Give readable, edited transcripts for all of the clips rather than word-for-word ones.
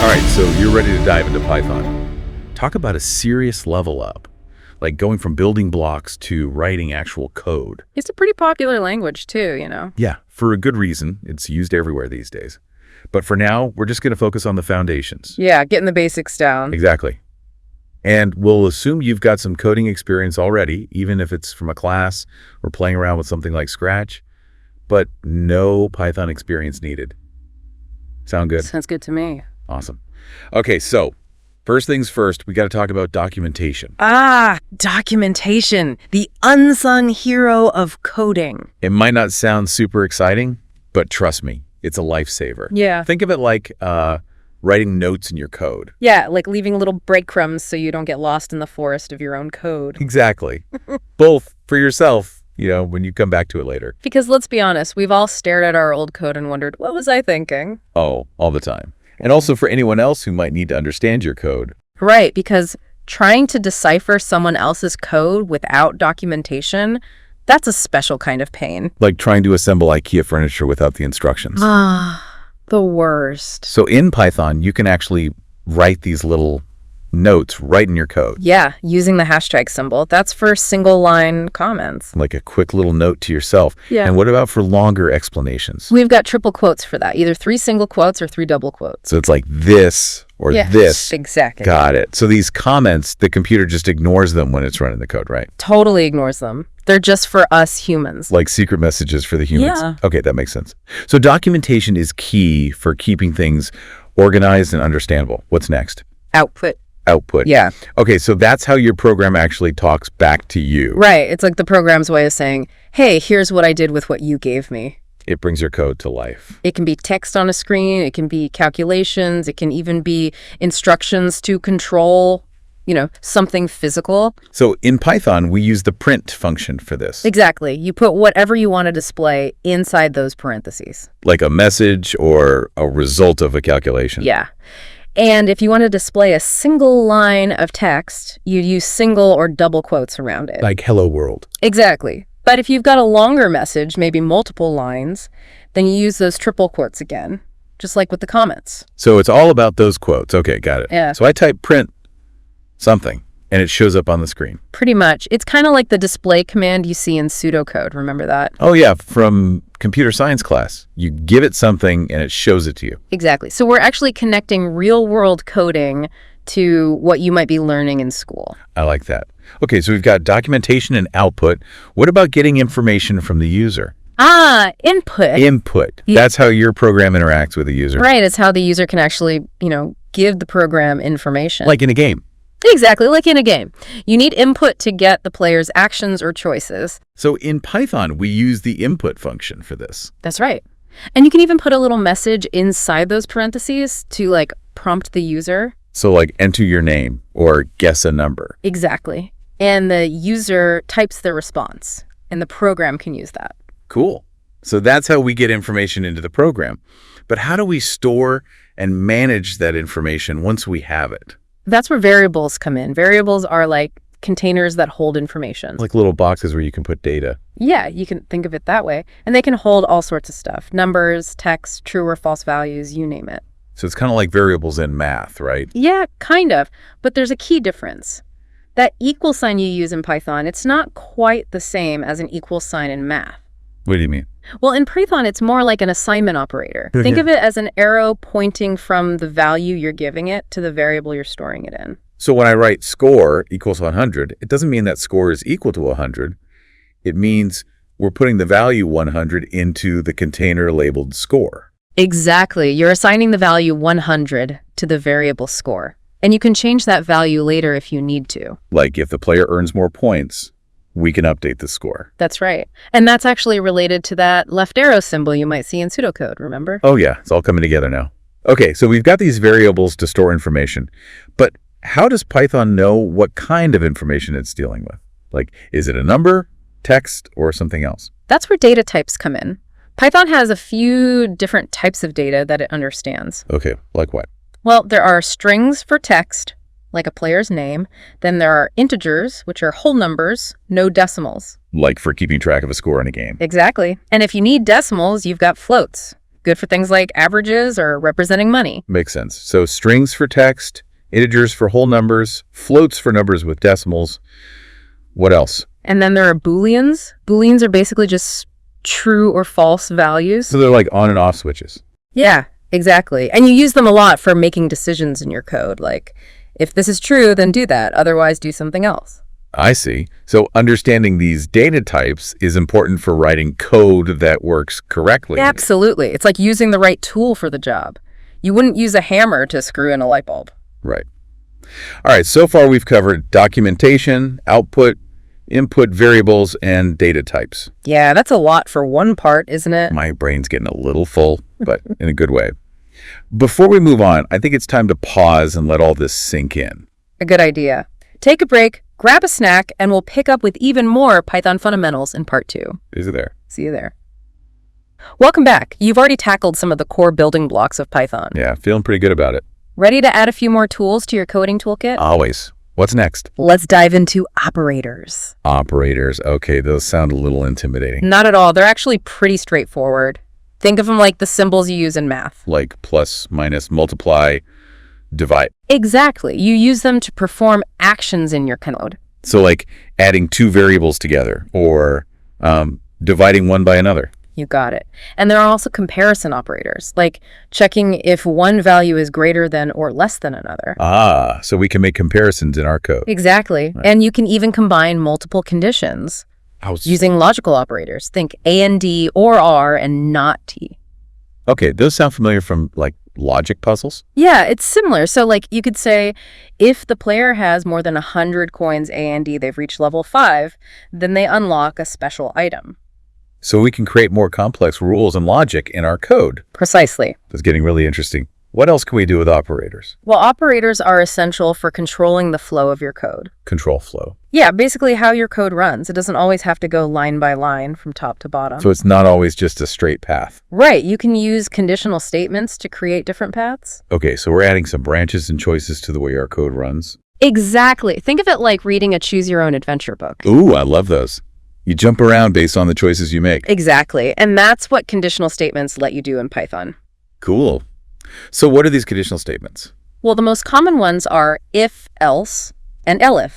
right, so you're ready to dive into Python. Talk about a serious level up, like going from building blocks to writing actual code. It's a pretty popular language too, you know. Yeah, for a good reason. It's used everywhere these days. But for now, we're just going to focus on the foundations. Yeah, getting the basics down. Exactly. And we'll assume you've got some coding experience already, even if it's from a class or playing around with something like Scratch, but no Python experience needed. Sound good? Sounds good to me. Awesome. Okay, so first things first, we got to talk about documentation. Documentation, the unsung hero of coding. It might not sound super exciting, but trust me, it's a lifesaver. Yeah. Think of it like writing notes in your code. Yeah, like leaving little breadcrumbs so you don't get lost in the forest of your own code. Exactly. Both for yourself, when you come back to it later. Because let's be honest, we've all stared at our old code and wondered, what was I thinking? Oh, all the time. And also for anyone else who might need to understand your code. Right, because trying to decipher someone else's code without documentation, that's a special kind of pain. Like trying to assemble IKEA furniture without the instructions. The worst. So in Python, you can actually write these little notes right in your code. Yeah, using the hashtag symbol. That's for single line comments. Like a quick little note to yourself. Yeah. And what about for longer explanations? We've got triple quotes for that, either 3 single quotes or 3 double quotes. So it's like this or this. Exactly. Got it. So these comments, the computer just ignores them when it's running the code, right? Totally ignores them. They're just for us humans. Like secret messages for the humans. Yeah. Okay, that makes sense. So documentation is key for keeping things organized and understandable. What's next? Output. Yeah. Okay, so that's how your program actually talks back to you. Right. It's like the program's way of saying, hey, here's what I did with what you gave me. It brings your code to life. It can be text on a screen. It can be calculations. It can even be instructions to control, something physical. So in Python, we use the print function for this. Exactly. You put whatever you want to display inside those parentheses. Like a message or a result of a calculation. Yeah. And if you want to display a single line of text, you'd use single or double quotes around it. Like hello world. Exactly. But if you've got a longer message, maybe multiple lines, then you use those triple quotes again, just like with the comments. So it's all about those quotes. Okay, got it. Yeah. So I type print something, and it shows up on the screen. Pretty much. It's kind of like the display command you see in pseudocode. Remember that? Oh, yeah, from computer science class. You give it something, and it shows it to you. Exactly. So we're actually connecting real-world coding to what you might be learning in school. I like that. Okay, so we've got documentation and output. What about getting information from the user? Input. Input. Yeah. That's how your program interacts with the user. Right. It's how the user can actually, give the program information. Like in a game. Exactly, like in a game. You need input to get the player's actions or choices. So in Python, we use the input function for this. That's right. And you can even put a little message inside those parentheses to, prompt the user. So, enter your name or guess a number. Exactly. And the user types their response, and the program can use that. Cool. So that's how we get information into the program. But how do we store and manage that information once we have it? That's where variables come in. Variables are like containers that hold information. Like little boxes where you can put data. Yeah, you can think of it that way. And they can hold all sorts of stuff. Numbers, text, true or false values, you name it. So it's kind of like variables in math, right? Yeah, kind of. But there's a key difference. That equal sign you use in Python, it's not quite the same as an equal sign in math. What do you mean? Well, in Python, it's more like an assignment operator. Okay. Think of it as an arrow pointing from the value you're giving it to the variable you're storing it in. So when I write score equals 100, it doesn't mean that score is equal to 100. It means we're putting the value 100 into the container labeled score. Exactly. You're assigning the value 100 to the variable score. And you can change that value later if you need to. Like if the player earns more points, we can update the score. That's right. And that's actually related to that left arrow symbol you might see in pseudocode, remember? Oh yeah, it's all coming together now. Okay, so we've got these variables to store information, but how does Python know what kind of information it's dealing with? Like, is it a number, text, or something else? That's where data types come in. Python has a few different types of data that it understands. Okay, like what? Well, there are strings for text, like a player's name. Then there are integers, which are whole numbers, no decimals. Like for keeping track of a score in a game. Exactly. And if you need decimals, you've got floats. Good for things like averages or representing money. Makes sense. So strings for text, integers for whole numbers, floats for numbers with decimals. What else? And then there are booleans. Booleans are basically just true or false values. So they're like on and off switches. Yeah, exactly. And you use them a lot for making decisions in your code. Like, if this is true, then do that. Otherwise, do something else. I see. So understanding these data types is important for writing code that works correctly. Absolutely. It's like using the right tool for the job. You wouldn't use a hammer to screw in a light bulb. Right. All right, so far we've covered documentation, output, input variables, and data types. Yeah, that's a lot for one part, isn't it? My brain's getting a little full, but in a good way. Before we move on, I think it's time to pause and let all this sink in. A good idea. Take a break, grab a snack, and we'll pick up with even more Python fundamentals in part 2. Is it there? See you there. Welcome back. You've already tackled some of the core building blocks of Python. Yeah, feeling pretty good about it. Ready to add a few more tools to your coding toolkit? Always. What's next? Let's dive into operators. Operators. Okay, those sound a little intimidating. Not at all. They're actually pretty straightforward. Think of them like the symbols you use in math. Like plus, minus, multiply, divide. Exactly. You use them to perform actions in your code. So like adding two variables together or dividing one by another. You got it. And there are also comparison operators, like checking if one value is greater than or less than another. Ah, so we can make comparisons in our code. Exactly. Right. And you can even combine multiple conditions using logical operators. Think AND or R and not T. Okay, those sound familiar from like logic puzzles? Yeah, it's similar. So like you could say, if the player has more than 100 coins AND, they've reached level 5, then they unlock a special item. So we can create more complex rules and logic in our code. Precisely. That's getting really interesting. What else can we do with operators? Well, operators are essential for controlling the flow of your code. Control flow. Yeah, basically how your code runs. It doesn't always have to go line by line from top to bottom. So it's not always just a straight path. Right. You can use conditional statements to create different paths. Okay, so we're adding some branches and choices to the way our code runs. Exactly. Think of it like reading a choose-your-own-adventure book. Ooh, I love those. You jump around based on the choices you make. Exactly. And that's what conditional statements let you do in Python. Cool. So what are these conditional statements? Well, the most common ones are if, else, and elif.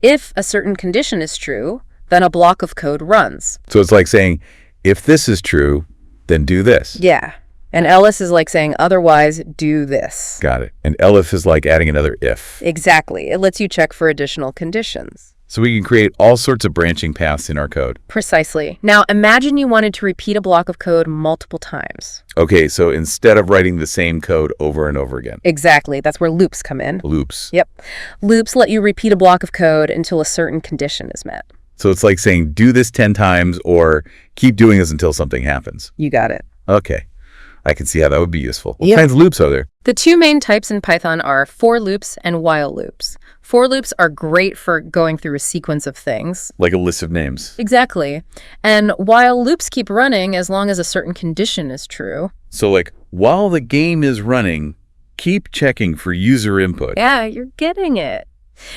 If a certain condition is true, then a block of code runs. So it's like saying, if this is true, then do this. Yeah. And else is like saying, otherwise, do this. Got it. And elif is like adding another if. Exactly. It lets you check for additional conditions. So we can create all sorts of branching paths in our code. Precisely. Now, imagine you wanted to repeat a block of code multiple times. Okay, so instead of writing the same code over and over again. Exactly. That's where loops come in. Loops. Yep. Loops let you repeat a block of code until a certain condition is met. So it's like saying, do this 10 times or keep doing this until something happens. You got it. Okay. I can see how that would be useful. What kinds of loops are there? The two main types in Python are for loops and while loops. For loops are great for going through a sequence of things. Like a list of names. Exactly. And while loops keep running as long as a certain condition is true. So like, while the game is running, keep checking for user input. Yeah, you're getting it.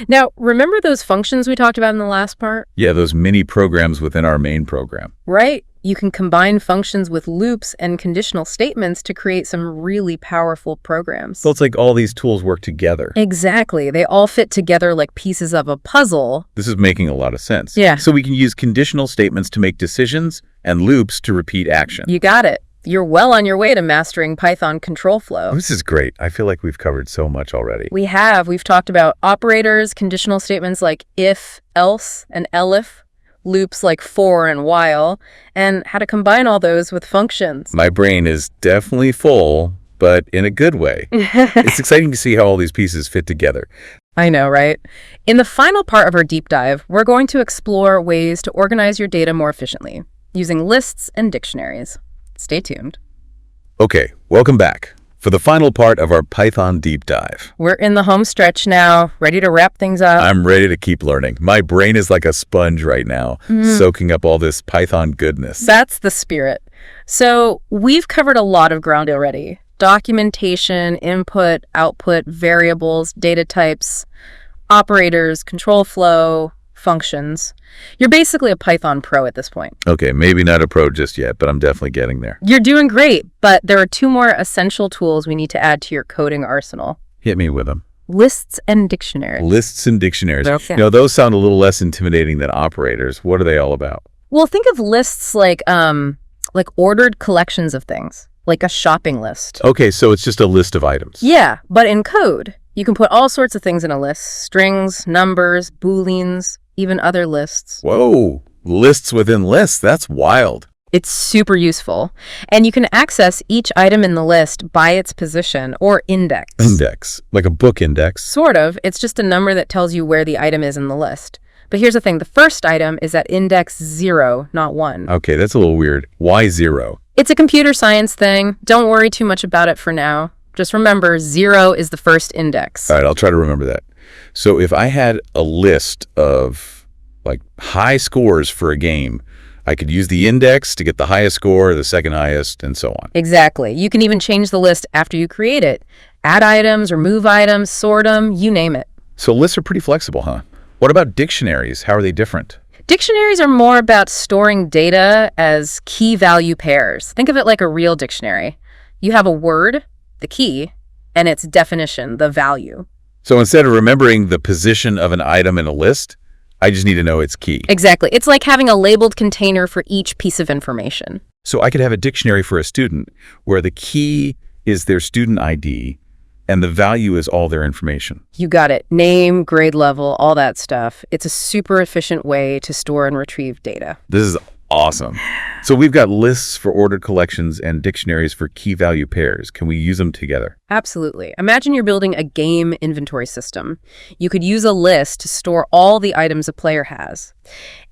Now, remember those functions we talked about in the last part? Yeah, those mini programs within our main program. Right. You can combine functions with loops and conditional statements to create some really powerful programs. So it's like all these tools work together. Exactly. They all fit together like pieces of a puzzle. This is making a lot of sense. Yeah. So we can use conditional statements to make decisions and loops to repeat action. You got it. You're well on your way to mastering Python control flow. This is great. I feel like we've covered so much already. We have. We've talked about operators, conditional statements like if, else, and elif, loops like for and while, and how to combine all those with functions. My brain is definitely full, but in a good way. It's exciting to see how all these pieces fit together. I know, right? In the final part of our deep dive, we're going to explore ways to organize your data more efficiently using lists and dictionaries. Stay tuned. Okay, welcome back for the final part of our Python deep dive. We're in the home stretch now, ready to wrap things up. I'm ready to keep learning. My brain is like a sponge right now, soaking up all this Python goodness. That's the spirit. So we've covered a lot of ground already. Documentation, input, output, variables, data types, operators, control flow, functions. You're basically a Python pro at this point. Okay, maybe not a pro just yet, but I'm definitely getting there. You're doing great, but there are two more essential tools we need to add to your coding arsenal. Hit me with them. Lists and dictionaries. Lists and dictionaries. Okay. Those sound a little less intimidating than operators. What are they all about? Well, think of lists like ordered collections of things, like a shopping list. Okay, so it's just a list of items. Yeah, but in code, you can put all sorts of things in a list: strings, numbers, booleans, even other lists. Whoa, lists within lists. That's wild. It's super useful. And you can access each item in the list by its position or index. Index, like a book index. Sort of. It's just a number that tells you where the item is in the list. But here's the thing. The first item is at index 0, not 1. Okay, that's a little weird. Why 0? It's a computer science thing. Don't worry too much about it for now. Just remember, 0 is the first index. All right, I'll try to remember that. So if I had a list of like high scores for a game, I could use the index to get the highest score, the second highest, and so on. Exactly. You can even change the list after you create it. Add items, remove items, sort them, you name it. So lists are pretty flexible, huh? What about dictionaries? How are they different? Dictionaries are more about storing data as key value pairs. Think of it like a real dictionary. You have a word, the key, and its definition, the value. So instead of remembering the position of an item in a list, I just need to know its key. Exactly. It's like having a labeled container for each piece of information. So I could have a dictionary for a student where the key is their student ID and the value is all their information. You got it. Name, grade level, all that stuff. It's a super efficient way to store and retrieve data. This is awesome. So we've got lists for ordered collections and dictionaries for key value pairs. Can we use them together? Absolutely. Imagine you're building a game inventory system. You could use a list to store all the items a player has.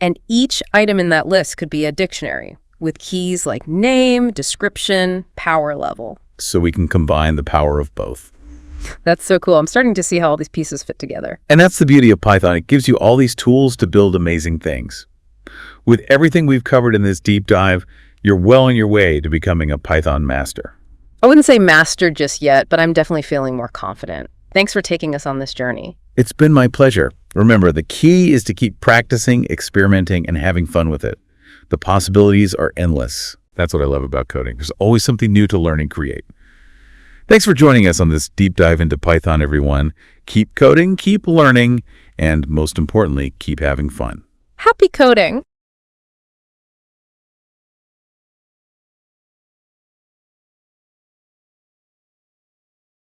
And each item in that list could be a dictionary with keys like name, description, power level. So we can combine the power of both. That's so cool. I'm starting to see how all these pieces fit together. And that's the beauty of Python. It gives you all these tools to build amazing things. With everything we've covered in this deep dive, you're well on your way to becoming a Python master. I wouldn't say master just yet, but I'm definitely feeling more confident. Thanks for taking us on this journey. It's been my pleasure. Remember, the key is to keep practicing, experimenting, and having fun with it. The possibilities are endless. That's what I love about coding. There's always something new to learn and create. Thanks for joining us on this deep dive into Python, everyone. Keep coding, keep learning, and most importantly, keep having fun. Happy coding!